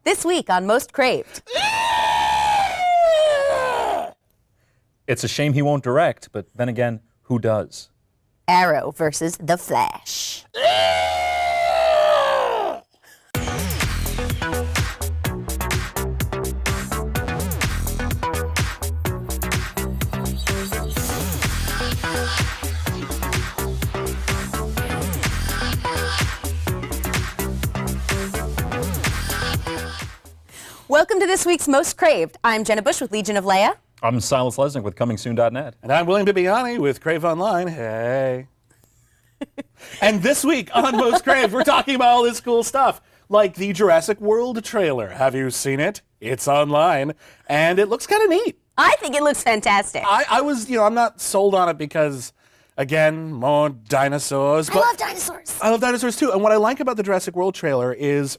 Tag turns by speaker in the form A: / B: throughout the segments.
A: This week on Most Craved.
B: It's a shame he won't direct, but then again, who does?
A: Arrow versus The Flash. Welcome to this week's Most Craved. I'm Jenna Busch with Legion of Leia.
B: I'm Silas Lesnick with ComingSoon.net.
C: And I'm William Bibbiani with CraveOnline. Hey. And this week on Most Craved, we're talking about all this cool stuff, like the Jurassic World trailer. Have you seen it? It's online, and it looks kind of neat.
A: I think it looks fantastic.
C: I'm not sold on it because, again, more dinosaurs.
A: I love dinosaurs.
C: I love dinosaurs too. And what I like about the Jurassic World trailer is,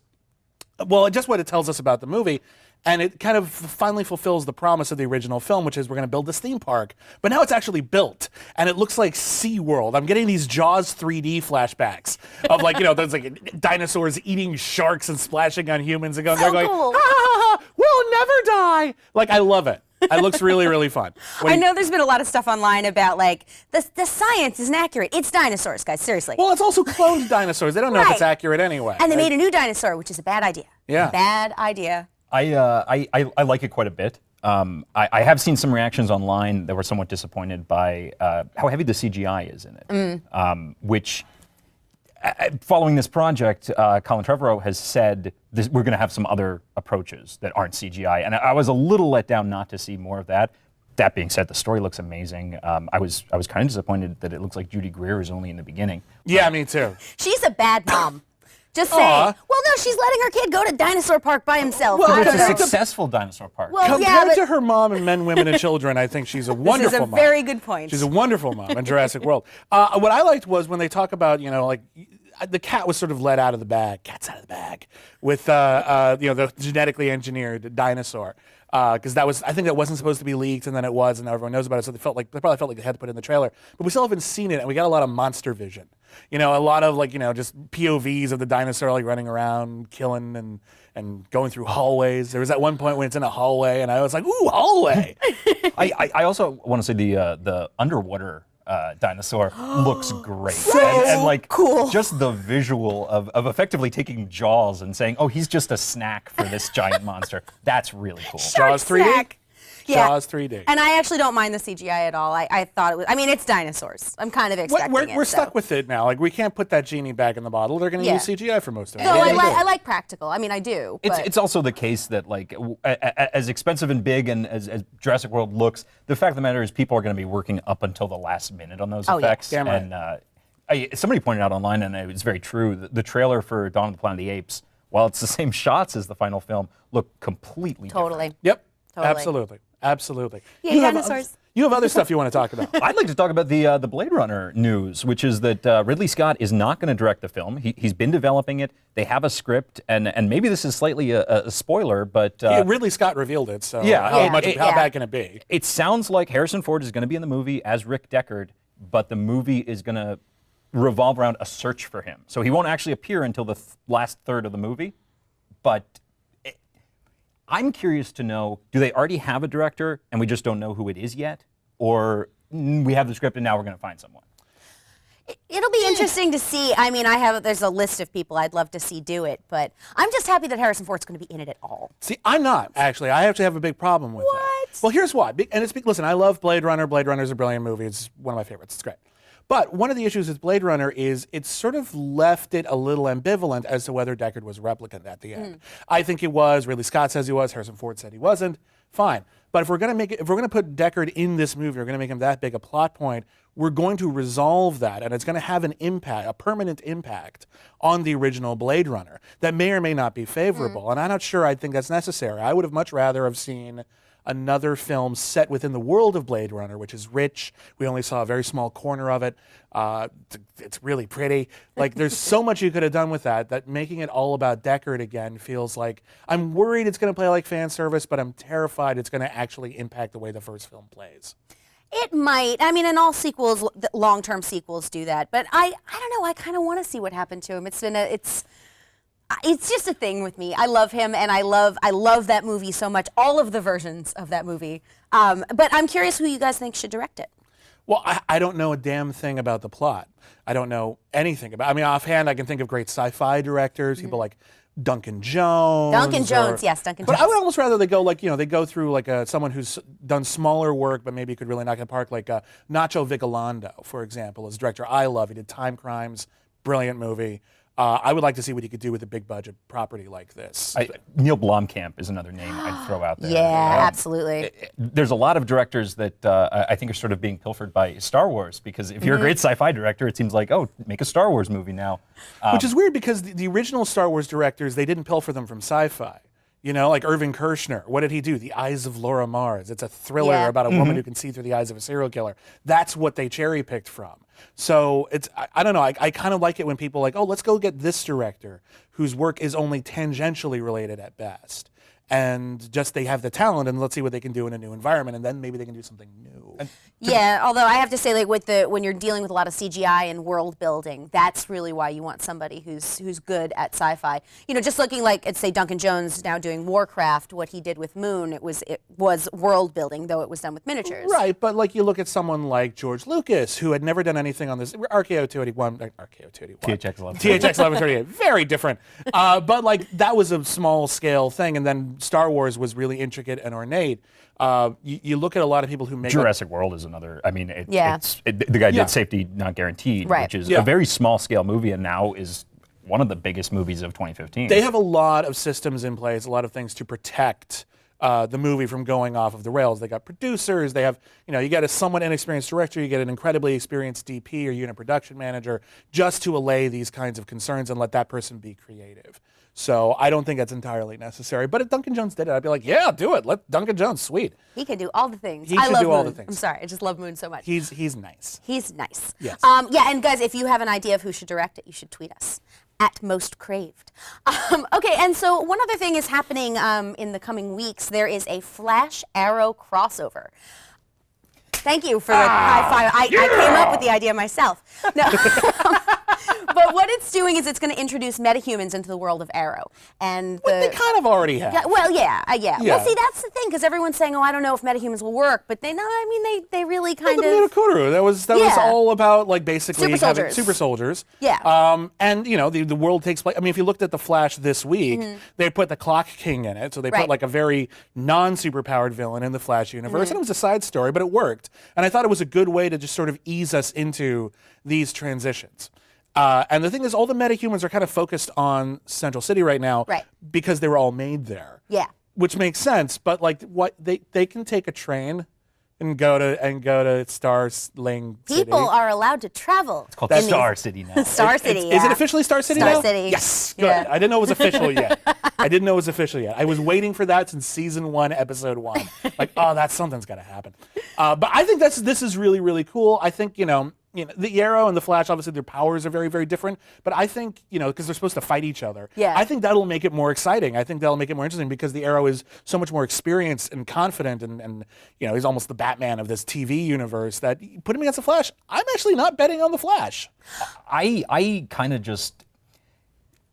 C: well, just what it tells us about the movie. And it kind of finally fulfills the promise of the original film, which is we're going to build this theme park. But now it's actually built, and it looks like SeaWorld. I'm getting these Jaws 3D flashbacks of there's like dinosaurs eating sharks and splashing on humans and going,
A: So
C: they're going,
A: cool.
C: ha, ha, ha, we'll never die. Like, I love it. It looks really, really fun.
A: I know there's been a lot of stuff online about, like, the science isn't accurate. It's dinosaurs, guys, seriously.
C: Well, it's also cloned dinosaurs. They don't know if it's
A: Right.
C: accurate anyway.
A: And they made a new dinosaur, which is a bad idea.
C: Yeah.
A: Bad idea.
B: I like it quite a bit. I have seen some reactions online that were somewhat disappointed by how heavy the CGI is in it. Which, following this project, Colin Trevorrow has said we're going to have some other approaches that aren't CGI, and I was a little let down not to see more of that. That being said, the story looks amazing. I was kind of disappointed that it looks like Judy Greer is only in the beginning.
C: Yeah, me too.
A: She's a bad mom. Just saying. Well, no, she's letting her kid go to Dinosaur Park by himself.
C: Well,
A: I
B: It's
A: don't
B: a
A: know.
B: successful dinosaur park.
A: Well,
C: Compared
A: yeah,
C: to her mom and Men, Women, and Children, I think she's a wonderful
A: this is a
C: mom.
A: very good point.
C: She's a wonderful mom in Jurassic World. What I liked was when they talk about, the cat was sort of let out of the bag. Cat's out of the bag with, the genetically engineered dinosaur. Because I think that wasn't supposed to be leaked, and then it was, and now everyone knows about it. So they probably felt like they had to put it in the trailer. But we still haven't seen it, and we got a lot of monster vision. A lot of just POVs of the dinosaur like running around, killing and going through hallways. There was that one point when it's in a hallway, and I was like, "Ooh, hallway!"
B: I also want to say the underwater dinosaur looks great.
A: So
B: like
A: cool.
B: Just the visual of effectively taking Jaws and saying, oh, he's just a snack for this giant monster. That's really cool.
C: Jaws 3D.
A: snack. Yeah.
C: Jaws 3D.
A: And I actually don't mind the CGI at all. I thought it was, it's dinosaurs. I'm kind of expecting it.
C: We're stuck with it now. Like, we can't put that genie back in the bottle. They're going to use CGI for most of it.
A: No,
C: What are
A: I
C: you gonna do?
A: like practical. I do. But
B: It's also the case that, like, as expensive and big and as Jurassic World looks, the fact of the matter is people are going to be working up until the last minute on those effects.
C: Damn right.
B: And somebody pointed out online, and it's very true, the trailer for Dawn of the Planet of the Apes, while it's the same shots as the final film, look completely different.
C: Yep.
A: Totally.
C: Absolutely.
A: Yeah, dinosaurs.
C: You have other stuff you want to talk about.
B: I'd like to talk about the Blade Runner news, which is that Ridley Scott is not going to direct the film. He's been developing it. They have a script, and maybe this is slightly a spoiler, but
C: Ridley Scott revealed it, so
B: Yeah,
C: how bad can it be?
B: it sounds like Harrison Ford is going to be in the movie as Rick Deckard, but the movie is going to revolve around a search for him. So he won't actually appear until the last third of the movie, but I'm curious to know, do they already have a director and we just don't know who it is yet? Or we have the script and now we're going to find someone?
A: It'll be interesting to see. There's a list of people I'd love to see do it, but I'm just happy that Harrison Ford's going to be in it at all.
C: See, I'm not, actually. I actually have a big problem with that. Well, here's why. Listen, I love Blade Runner. Blade Runner's a brilliant movie. It's one of my favorites. It's great. But one of the issues with Blade Runner is it sort of left it a little ambivalent as to whether Deckard was a replicant at the end. I think it was. Ridley Scott says he was. Harrison Ford said he wasn't. Fine. But if we're going to put Deckard in this movie, we're going to make him that big a plot point, we're going to resolve that, and it's going to have an impact, a permanent impact on the original Blade Runner that may or may not be favorable. And I'm not sure I think that's necessary. I would have much rather have seen another film set within the world of Blade Runner, which is rich. We only saw a very small corner of it. It's really pretty. Like, there's so much you could have done with that making it all about Deckard again feels like, I'm worried it's going to play like fan service, but I'm terrified it's going to actually impact the way the first film plays.
A: It might. And all sequels, long-term sequels do that. But I don't know. I kind of want to see what happened to him. It's just a thing with me. I love him, and I love that movie so much. All of the versions of that movie. But I'm curious who you guys think should direct it.
C: Well, I don't know a damn thing about the plot. I don't know anything about. I mean, offhand, I can think of great sci-fi directors, people like Duncan Jones.
A: Duncan Jones, yes, Duncan Jones.
C: But I would almost rather they go like, they go through like someone who's done smaller work, but maybe could really knock it apart, like Nacho Vigalondo, for example, as director. I love. He did Time Crimes, brilliant movie. I would like to see what he could do with a big budget property like this.
B: Neil Blomkamp is another name I'd throw out there.
A: Yeah, absolutely.
B: There's a lot of directors that I think are sort of being pilfered by Star Wars, because if you're a great sci-fi director, it seems like, oh, make a Star Wars movie now.
C: Which is weird, because the original Star Wars directors, they didn't pilfer them from sci-fi. Like Irving Kershner. What did he do? The Eyes of Laura Mars. It's a thriller about a woman who can see through the eyes of a serial killer. That's what they cherry-picked from. So I don't know. I kind of like it when people are like, oh, let's go get this director whose work is only tangentially related at best. And just they have the talent, and let's see what they can do in a new environment, and then maybe they can do something new.
A: Yeah, although I have to say, like when you're dealing with a lot of CGI and world building, that's really why you want somebody who's good at sci-fi. Just looking like say Duncan Jones now doing Warcraft, what he did with Moon, it was world building, though it was done with miniatures.
C: Right, but like you look at someone like George Lucas, who had never done anything on this RKO 281,
B: THX 11.
C: THX 1138, very different. But like that was a small scale thing, and then Star Wars was really intricate and ornate. You look at a lot of people who make
B: Jurassic World is another. I mean, the guy did Safety Not Guaranteed, which is a very small scale movie, and now is one of the biggest movies of 2015.
C: They have a lot of systems in place, a lot of things to protect the movie from going off of the rails. They got producers. They have, you get a somewhat inexperienced director. You get an incredibly experienced DP or unit production manager, just to allay these kinds of concerns and let that person be creative. So I don't think that's entirely necessary. But if Duncan Jones did it, I'd be like, yeah, do it. Let Duncan Jones, sweet.
A: He can do all the things.
C: He can do all the
A: Moon.
C: things.
A: I'm sorry, I just love Moon so much.
C: He's nice.
A: He's nice.
C: Yes.
A: Yeah, and guys, if you have an idea of who should direct it, you should tweet us at Most Craved. Okay, and so one other thing is happening in the coming weeks. There is a Flash Arrow crossover. Thank you for the high five. I came up with the idea myself. No. But what it's doing is it's going to introduce metahumans into the world of Arrow. And
C: they kind of already have.
A: Yeah. Well, see, that's the thing, because everyone's saying, oh, I don't know if metahumans will work. But they really kind of.
C: Mirakuru, that was all about like basically having super soldiers.
A: Yeah.
C: And the world takes place. I mean, if you looked at the Flash this week, they put the Clock King in it, so they put like a very non-superpowered villain in the Flash universe, and it was a side story, but it worked. And I thought it was a good way to just sort of ease us into these transitions. And the thing is, all the metahumans are kind of focused on Central City right now, because they were all made there.
A: Yeah.
C: Which makes sense, but like what they can take a train and go to Star Sling City.
A: People are allowed to travel.
B: It's called Star City now.
A: Star City,
C: Is it officially Star City now?
A: Star City.
C: Yes, good.
A: Yeah.
C: I didn't know it was official yet. I was waiting for that since season 1, episode 1. Like, oh, something's got to happen. But I think this is really, really cool. I think, the Arrow and the Flash, obviously their powers are very, very different. But I think, because they're supposed to fight each other.
A: Yeah.
C: I think that'll make it more exciting. I think that'll make it more interesting, because the Arrow is so much more experienced and confident, and he's almost the Batman of this TV universe, that you put him against the Flash. I'm actually not betting on the Flash.
B: I kind of just.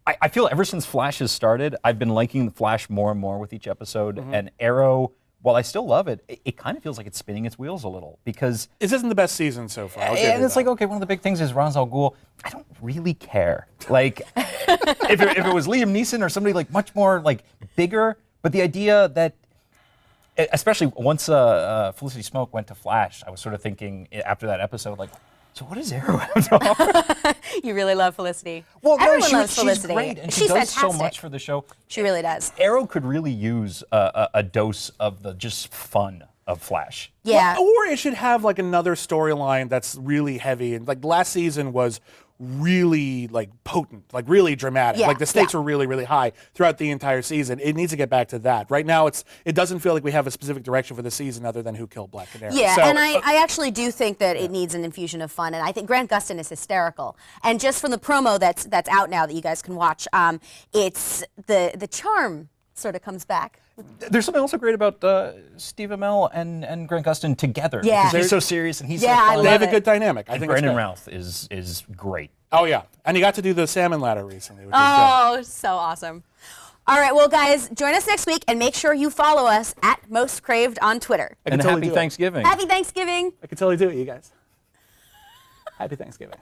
B: I feel ever since Flash has started, I've been liking the Flash more and more with each episode, and Arrow. While I still love it, it kind of feels like it's spinning its wheels a little, because
C: this isn't the best season so far.
B: And it's like, okay, one of the big things is Ra's al Ghul. I don't really care. Like, if it was Liam Neeson or somebody like much more like bigger, but the idea that, especially once Felicity Smoke went to Flash, I was sort of thinking after that episode, like, so what does Arrow have to offer?
A: You really love Felicity.
B: Well,
A: everyone loves
B: she's
A: Felicity.
B: Great, and she
A: she's
B: does
A: fantastic.
B: so much for the show.
A: She really does.
B: Arrow could really use a dose of the just fun of Flash.
A: Yeah.
C: Well, or it should have like another storyline that's really heavy. And like last season was really like potent, like really dramatic. Like the stakes were really, really high throughout the entire season. It needs to get back to that. Right now, it doesn't feel like we have a specific direction for the season other than who killed Black Canary.
A: Yeah,
C: so,
A: and I actually do think that it needs an infusion of fun, and I think Grant Gustin is hysterical. And just from the promo that's out now that you guys can watch, it's the charm sort of comes back.
B: There's something also great about Steve Amell and Grant Gustin together.
A: Yeah.
B: Because he's so serious and he's
A: Yeah,
B: so
A: I
B: fun.
A: love
C: They have a
A: it.
C: good dynamic. I think it's
B: Brandon
C: great.
B: Routh is great.
C: Oh yeah, and he got to do the salmon ladder recently, which is
A: Oh, so awesome. All right, well, guys, join us next week and make sure you follow us at Most Craved on Twitter.
C: I can
B: And
C: totally
B: happy
C: do it.
B: Thanksgiving.
A: Happy Thanksgiving.
C: I can totally do it, you guys. Happy Thanksgiving.